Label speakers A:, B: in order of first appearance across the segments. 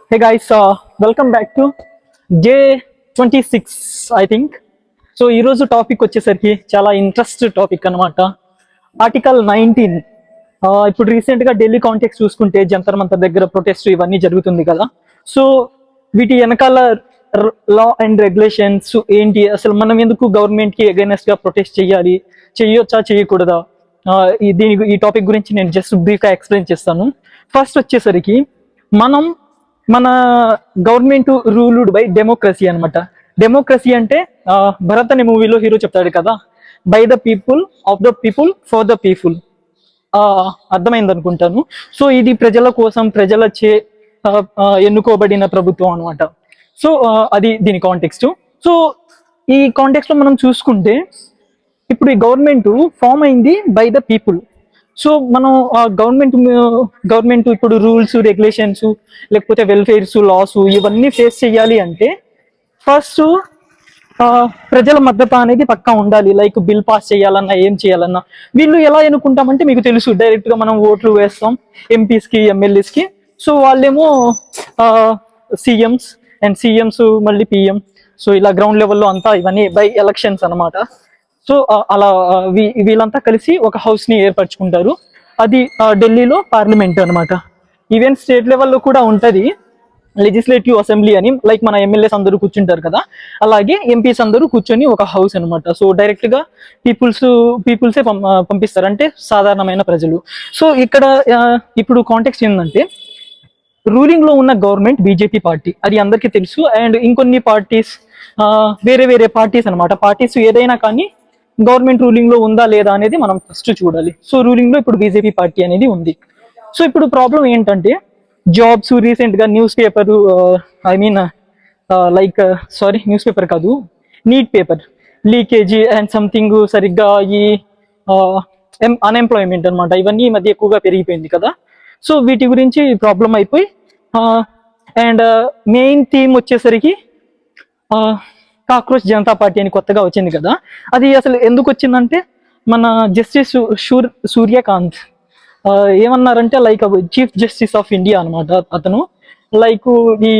A: Hey guys, welcome back to J26 I think. So ఈరోజు topic వచ్చేసరికి చాలా interest topic అనమాట. ఆర్టికల్ 19. ఇప్పుడు రీసెంట్గా ఢిల్లీ కాంటెక్స్ చూసుకుంటే జంతర్ మంతర్ దగ్గర ప్రొటెస్ట్ ఇవన్నీ జరుగుతుంది కదా. సో వీటి వెనకాల లా అండ్ రెగ్యులేషన్స్ ఏంటి, అసలు మనం ఎందుకు గవర్నమెంట్కి అగైనెస్ట్గా ప్రొటెస్ట్ చేయాలి, చేయొచ్చా చేయకూడదా, ఈ టాపిక్ గురించి నేను జస్ట్ బ్రీఫ్గా ఎక్స్ప్లెయిన్ చేస్తాను. ఫస్ట్ వచ్చేసరికి మన గవర్నమెంట్ రూల్డ్ బై డెమోక్రసీ అనమాట. డెమోక్రసీ అంటే భరత్ అనే మూవీలో హీరో చెప్తాడు కదా, by the people, of the people, for the people. అర్థమైంది అనుకుంటాను. సో ఇది ప్రజల కోసం, ప్రజలచే ఎన్నుకోబడిన ప్రభుత్వం అనమాట. సో అది దీని కాంటెక్స్ట్. సో ఈ కాంటెక్స్ట్ లో మనం చూసుకుంటే ఇప్పుడు ఈ గవర్నమెంట్ ఫామ్ అయింది బై ద పీపుల్. సో మనం గవర్నమెంట్ ఇప్పుడు రూల్స్, రెగ్యులేషన్స్, లేకపోతే వెల్ఫేర్స్, లాస్ ఇవన్నీ ఫేస్ చేయాలి అంటే ఫస్ట్ ప్రజల మద్దతు అనేది పక్కా ఉండాలి. లైక్ బిల్ పాస్ చేయాలన్నా, ఏం చేయాలన్నా వీళ్ళు ఎలా ఎన్నుకుంటామంటే మీకు తెలుసు, డైరెక్ట్ గా మనం ఓట్లు వేస్తాం ఎంపీస్కి, ఎమ్మెల్యేస్కి. సో వాళ్ళేమో సీఎంస్ మళ్ళీ పిఎం. సో ఇలా గ్రౌండ్ లెవెల్లో అంతా ఇవన్నీ బై ఎలక్షన్స్ అనమాట. సో అలా వీళ్ళంతా కలిసి ఒక హౌస్ ని ఏర్పరచుకుంటారు. అది ఢిల్లీలో పార్లమెంట్ అనమాట. ఈవెన్ స్టేట్ లెవెల్లో కూడా ఉంటది లెజిస్లేటివ్ అసెంబ్లీ అని, లైక్ మన ఎమ్మెల్యేస్ అందరూ కూర్చుంటారు కదా, అలాగే ఎంపీస్ అందరూ కూర్చొని ఒక హౌస్ అనమాట. సో డైరెక్ట్ గా పీపుల్సే పంపిస్తారు, అంటే సాధారణమైన ప్రజలు. సో ఇక్కడ ఇప్పుడు కాంటెక్స్ట్ ఏంటంటే, రూలింగ్ లో ఉన్న గవర్నమెంట్ బీజేపీ పార్టీ, అది అందరికీ తెలుసు. అండ్ ఇంకొన్ని పార్టీస్, వేరే పార్టీస్ అనమాట. పార్టీస్ ఏదైనా కానీ గవర్నమెంట్ రూలింగ్ లో ఉందా లేదా అనేది మనం ఫస్ట్ చూడాలి. సో రూలింగ్ లో ఇప్పుడు బీజేపీ పార్టీ అనేది ఉంది. సో ఇప్పుడు ప్రాబ్లం ఏంటంటే, జాబ్స్ రీసెంట్ గా న్యూస్ పేపర్, న్యూస్ పేపర్ కాదు, neat paper leakage and something, సరిగ్గా ఈ అన్ఎంప్లాయ్మెంట్ అనమాట, ఇవన్నీ ఈ మధ్య ఎక్కువగా పెరిగిపోయింది కదా. సో వీటి గురించి ప్రాబ్లం అయిపోయి, అండ్ మెయిన్ థీమ్ వచ్చేసరికి కాక్రోచ్ జనతా పార్టీ అని కొత్తగా వచ్చింది కదా. అది అసలు ఎందుకు వచ్చిందంటే, మన జస్టిస్ సూర్యకాంత్ ఏమన్నారంటే, like chief justice of India అనమాట అతను. లైక్ ఈ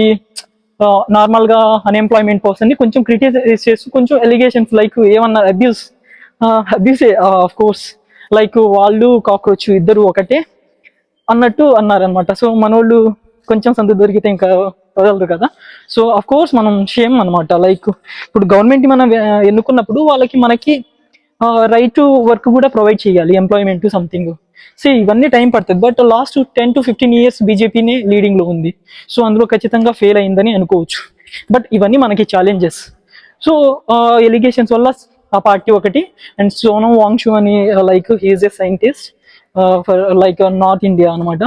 A: నార్మల్ గా అన్ఎంప్లాయ్మెంట్ పర్సన్ ని కొంచెం క్రిటిసైజ్ చేస్తూ, కొంచెం ఎలిగేషన్స్ లైక్ ఏమన్నారు, అబ్యూసే ఆఫ్ కోర్స్, లైక్ వాళ్ళు కాక్రోచ్ ఇద్దరు ఒకటే అన్నట్టు అన్నారనమాట. సో మనోళ్ళు కొంచెం సందు దొరికితే ఇంకా వదలరు కదా. సో అఫ్ కోర్స్ మనం షేమ్ అనమాట. లైక్ ఇప్పుడు గవర్నమెంట్ మనం ఎన్నుకున్నప్పుడు మనకి రైట్ టు వర్క్ కూడా ప్రొవైడ్ చేయాలి, ఎంప్లాయ్మెంట్ సంథింగ్. సో ఇవన్నీ టైం పడుతుంది. బట్ లాస్ట్ 10 to 15 years బీజేపీనే లీడింగ్ లో ఉంది. సో అందులో ఖచ్చితంగా ఫెయిల్ అయిందని అనుకోవచ్చు. బట్ ఇవన్నీ మనకి ఛాలెంజెస్. సో ఎలిగేషన్స్ వల్ల ఆ పార్టీ ఒకటి. అండ్ సోనం వాంగ్షు అని, like he's a scientist for like north India అనమాట.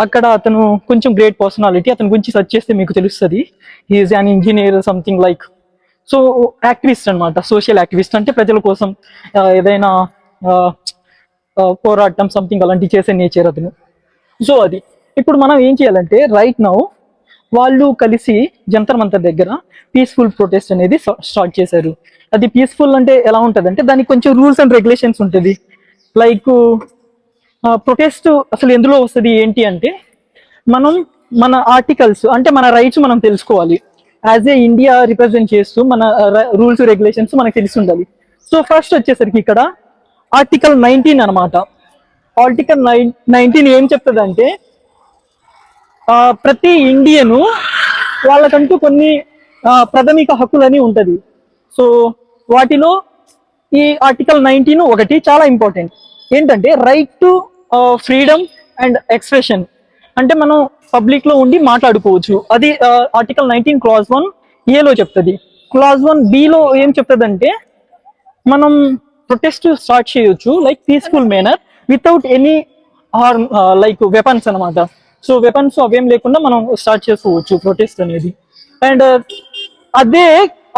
A: అక్కడ అతను కొంచెం గ్రేట్ పర్సనాలిటీ. అతని గురించి సెర్చ్ చేస్తే మీకు తెలుస్తుంది. He's an engineer something like. So activist అనమాట, సోషల్ యాక్టివిస్ట్, అంటే ప్రజల కోసం ఏదైనా పోరాటం సంథింగ్ అలాంటివి చేసే నేచర్ అతను. సో అది ఇప్పుడు మనం ఏం చేయాలంటే, రైట్ నౌ వాళ్ళు కలిసి జంతర్ మంతర్ దగ్గర పీస్ఫుల్ ప్రొటెస్ట్ అనేది స్టార్ట్ చేశారు. అది పీస్ఫుల్ అంటే ఎలా ఉంటుంది అంటే, దానికి కొంచెం రూల్స్ అండ్ రెగ్యులేషన్స్ ఉంటుంది. లైక్ ప్రొటెస్ట్ అసలు ఎందులో వస్తుంది ఏంటి అంటే, మన ఆర్టికల్స్, అంటే మన రైట్స్ మనం తెలుసుకోవాలి. యాజ్ ఏ ఇండియా రిప్రజెంట్ చేస్తూ మన రూల్స్, రెగ్యులేషన్స్ మనకు తెలిసి ఉండాలి. సో ఫస్ట్ వచ్చేసరికి ఇక్కడ ఆర్టికల్ 19 అనమాట. ఆర్టికల్ 19 ఏం చెప్తుంది అంటే, ప్రతి ఇండియను వాళ్ళకంటూ కొన్ని ప్రాథమిక హక్కులని ఉంటది. సో వాటిలో ఈ ఆర్టికల్ 19 ఒకటి చాలా ఇంపార్టెంట్. ఏంటంటే, right to freedom and expression, అంటే మనం పబ్లిక్ లో ఉండి మాట్లాడుకోవచ్చు. అది ఆర్టికల్ 19 clause 1 ఏలో చెప్తుంది. clause 1 బిలో ఏం చెప్తుంది అంటే, మనం ప్రొటెస్ట్ స్టార్ట్ చేయొచ్చు like peaceful manner without any harm, like weapons అనమాట. సో వెపన్స్ అవేం లేకుండా మనం స్టార్ట్ చేసుకోవచ్చు ప్రొటెస్ట్ అనేది. అండ్ అదే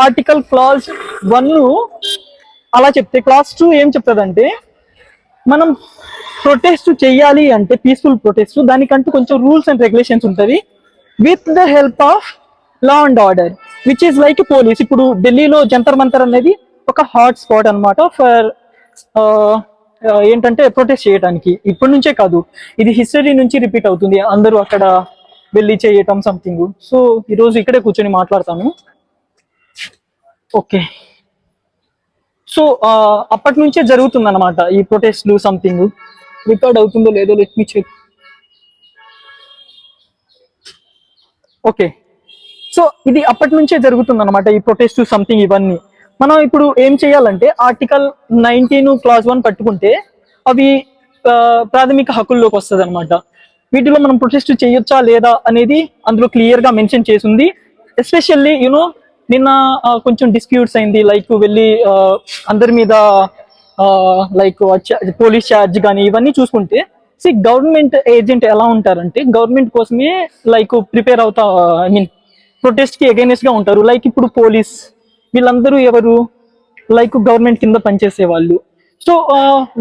A: ఆర్టికల్ clause 1 అలా చెప్తే, clause 2 ఏం చెప్తుందంటే, మనం ప్రొటెస్ట్ చెయ్యాలి అంటే పీస్ఫుల్ ప్రొటెస్ట్, దానికంటూ కొంచెం రూల్స్ అండ్ రెగ్యులేషన్స్ ఉంటుంది, with the help of law and order, which is like police. ఇప్పుడు ఢిల్లీలో జంతర్ మంతర్ అనేది ఒక హాట్ స్పాట్ అనమాట ఫర్ ఏంటంటే ప్రొటెస్ట్ చేయడానికి. ఇప్పటి నుంచే కాదు, ఇది హిస్టరీ నుంచి రిపీట్ అవుతుంది. అందరూ అక్కడ వెళ్ళి చేయటం సంథింగ్. సో ఈరోజు ఇక్కడే కూర్చొని మాట్లాడతాను. ఓకే. సో అప్పటి నుంచే జరుగుతుంది అనమాట ఈ ప్రొటెస్ట్లు సంథింగ్. రికార్డ్ అవుతుందో లేదో let me check. Okay. So ఇది అప్పటి నుంచే జరుగుతుంది అనమాట ఈ ప్రొటెస్ట్ సంథింగ్ ఇవన్నీ. మనం ఇప్పుడు ఏం చేయాలంటే ఆర్టికల్ 19 క్లాజ్ 1 పట్టుకుంటే అవి ప్రాథమిక హక్కుల్లోకి వస్తుంది అనమాట. వీటిలో మనం ప్రొటెస్ట్ చేయొచ్చా లేదా అనేది అందులో క్లియర్ గా మెన్షన్ చేసింది. ఎస్పెషల్లీ యూనో నిన్న కొంచెం డిస్ప్యూట్స్ అయింది, లైక్ వెళ్ళి అందరి మీద లైక్ పోలీస్ ఛార్జ్ కానీ ఇవన్నీ చూసుకుంటే గవర్నమెంట్ ఏజెంట్ ఎలా ఉంటారంటే గవర్నమెంట్ కోసమే లైక్ ప్రిపేర్ అవుతా, ఐ మీన్ ప్రొటెస్ట్ కి అగైనెస్ట్ గా ఉంటారు. లైక్ ఇప్పుడు పోలీస్ వీళ్ళందరూ ఎవరు, లైక్ గవర్నమెంట్ కింద పనిచేసే వాళ్ళు. సో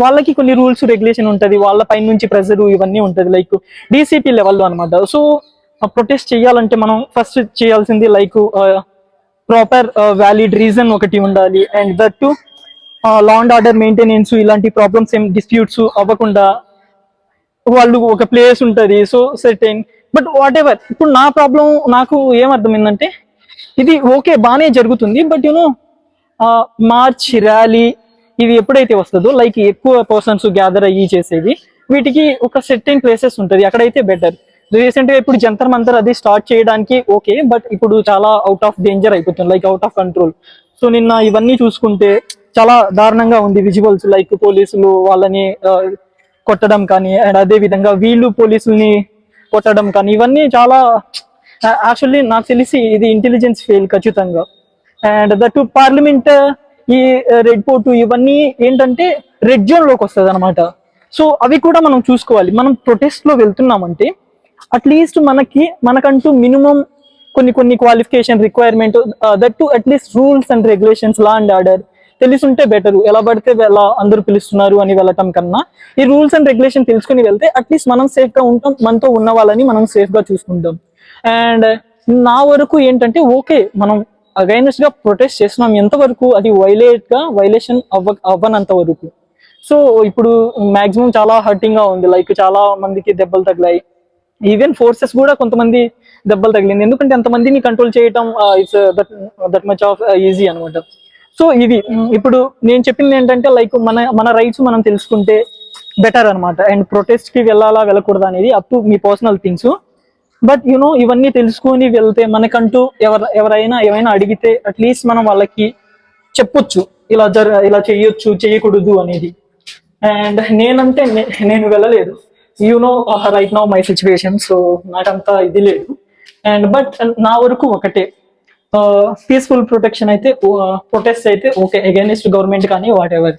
A: వాళ్ళకి కొన్ని రూల్స్ రెగ్యులేషన్ ఉంటుంది, వాళ్ళ పై నుంచి ప్రెజర్ ఇవన్నీ ఉంటుంది, లైక్ డీసీపీ లెవెల్లో అనమాట. సో ప్రొటెస్ట్ చేయాలంటే మనం ఫస్ట్ చేయాల్సింది లైక్ ప్రాపర్ వ్యాలిడ్ రీజన్ ఒకటి ఉండాలి. And that to law and order maintenance, ఇలాంటి ప్రాబ్లమ్స్ ఏం డిస్ప్యూట్స్ అవ్వకుండా వాళ్ళు ఒక ప్లేస్ ఉంటుంది. So certain but what ever. ఇప్పుడు నా ప్రాబ్లం నాకు ఏమర్థమైందంటే ఇది ఓకే బాగానే జరుగుతుంది, బట్ యూనో మార్చ్ ర్యాలీ ఇవి ఎప్పుడైతే వస్తుందో లైక్ ఎక్కువ పర్సన్స్ గ్యాదర్ అయ్యి చేసేవి, వీటికి ఒక సెర్టైన్ ప్లేసెస్ ఉంటుంది, అక్కడైతే బెటర్. రీసెంట్ గా ఇప్పుడు జంతర్ మంతర్ అది స్టార్ట్ చేయడానికి ఓకే, బట్ ఇప్పుడు చాలా అవుట్ ఆఫ్ డేంజర్ అయిపోతుంది, like out of control. So నిన్న ఇవన్నీ చూసుకుంటే చాలా దారుణంగా ఉంది విజువల్స్, లైక్ పోలీసులు వాళ్ళని కొట్టడం కానీ, అండ్ అదే విధంగా వీళ్ళు పోలీసుల్ని కొట్టడం కానీ, ఇవన్నీ చాలా యాక్చువల్లీ నాకు తెలిసి ఇది ఇంటెలిజెన్స్ ఫెయిల్ ఖచ్చితంగా. అండ్ దట్ పార్లమెంట్ ఈ రెడ్ పోర్టు ఇవన్నీ ఏంటంటే రెడ్ జోన్ లోకి వస్తుంది అనమాట. సో అవి కూడా మనం చూసుకోవాలి. మనం ప్రొటెస్ట్ లో వెళ్తున్నామంటే అట్లీస్ట్ మనకంటూ మినిమం కొన్ని qualification requirement, that to at least rules and regulations, law and order తెలుసుంటే బెటర్. ఎలా పడితే ఎలా అందరూ పిలుస్తున్నారు అని వెళ్ళటం కన్నా ఈ రూల్స్ అండ్ రెగ్యులేషన్ తెలుసుకుని వెళ్తే అట్లీస్ట్ మనం సేఫ్ గా ఉంటాం, మనతో ఉన్న వాళ్ళని మనం సేఫ్ గా చూసుకుంటాం. అండ్ నా వరకు ఏంటంటే ఓకే మనం అగైనెస్ట్ గా ప్రొటెస్ట్ చేస్తున్నాం ఎంతవరకు అది వైలేషన్ అవ్వనంత వరకు. సో ఇప్పుడు మాక్సిమం చాలా హర్టింగ్ గా ఉంది, లైక్ చాలా మందికి దెబ్బలు తగిలాయి, ఈవెన్ ఫోర్సెస్ కూడా కొంతమంది దెబ్బలు తగిలింది. ఎందుకంటే అంతమందిని కంట్రోల్ చేయటం it's that much off easy అనమాట. సో ఇది ఇప్పుడు నేను చెప్పింది ఏంటంటే లైక్ మన రైట్స్ మనం తెలుసుకుంటే బెటర్ అనమాట. అండ్ ప్రొటెస్ట్ కి వెళ్ళాలా వెళ్ళకూడదు అనేది up to me personal things. But you know ఇవన్నీ తెలుసుకొని వెళ్తే మనకంటూ ఎవరైనా ఏమైనా అడిగితే అట్లీస్ట్ మనం వాళ్ళకి చెప్పొచ్చు ఇలా చేయొచ్చు చేయకూడదు అనేది. అండ్ నేను వెళ్ళలేదు, you know right now my situation, so నాకంతా ఇది లేదు. అండ్ బట్ నా వరకు ఒకటే, పీస్ఫుల్ ప్రొటెస్ట్ అయితే ఓకే అగైనెస్ట్ గవర్నమెంట్ కానీ వాట్ ఎవర్.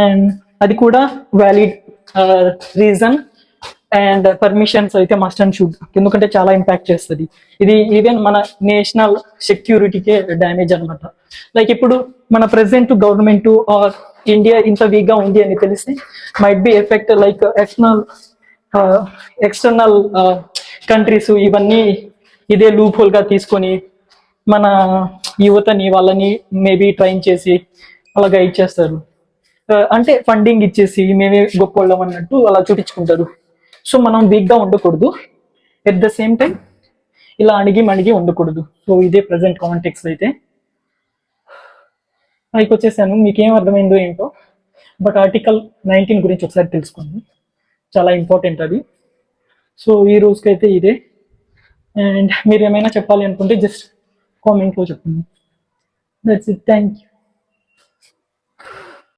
A: అండ్ అది కూడా వ్యాలిడ్ రీజన్ అండ్ పర్మిషన్స్ అయితే మస్ట్ అండ్ షుడ్, ఎందుకంటే చాలా ఇంపాక్ట్ చేస్తుంది ఇది. ఈవెన్ మన నేషనల్ సెక్యూరిటీకే డ్యామేజ్ అనమాట. లైక్ ఇప్పుడు మన ప్రెసెంట్ గవర్నమెంట్ ఆర్ ఇండియా ఇంత వీక్ గా ఉంది అని తెలిస్తే might be effect like external countries ఇవన్నీ ఇదే లూప్ హోల్ గా తీసుకొని మన యువతని వాళ్ళని మేబీ ట్రైన్ చేసి అలా గైడ్ చేస్తారు, అంటే ఫండింగ్ ఇచ్చేసి మేమే గొప్ప అన్నట్టు అలా చూపించుకుంటారు. సో మనం వీక్ గా ఉండకూడదు, ఎట్ ద సేమ్ టైం ఇలా అణిగి ఉండకూడదు. సో ఇదే ప్రజెంట్ కాంటెక్స్ట్ అయితే. పైకి వచ్చేసాను, మీకేం అర్థమైందో ఏంటో, బట్ ఆర్టికల్ 19 గురించి ఒకసారి తెలుసుకోండి, చాలా ఇంపార్టెంట్ అది. సో ఈ రోజుకైతే ఇదే. అండ్ మీరు ఏమైనా చెప్పాలి అనుకుంటే జస్ట్ కామెంట్లో చెప్పండి. That's it, thank you.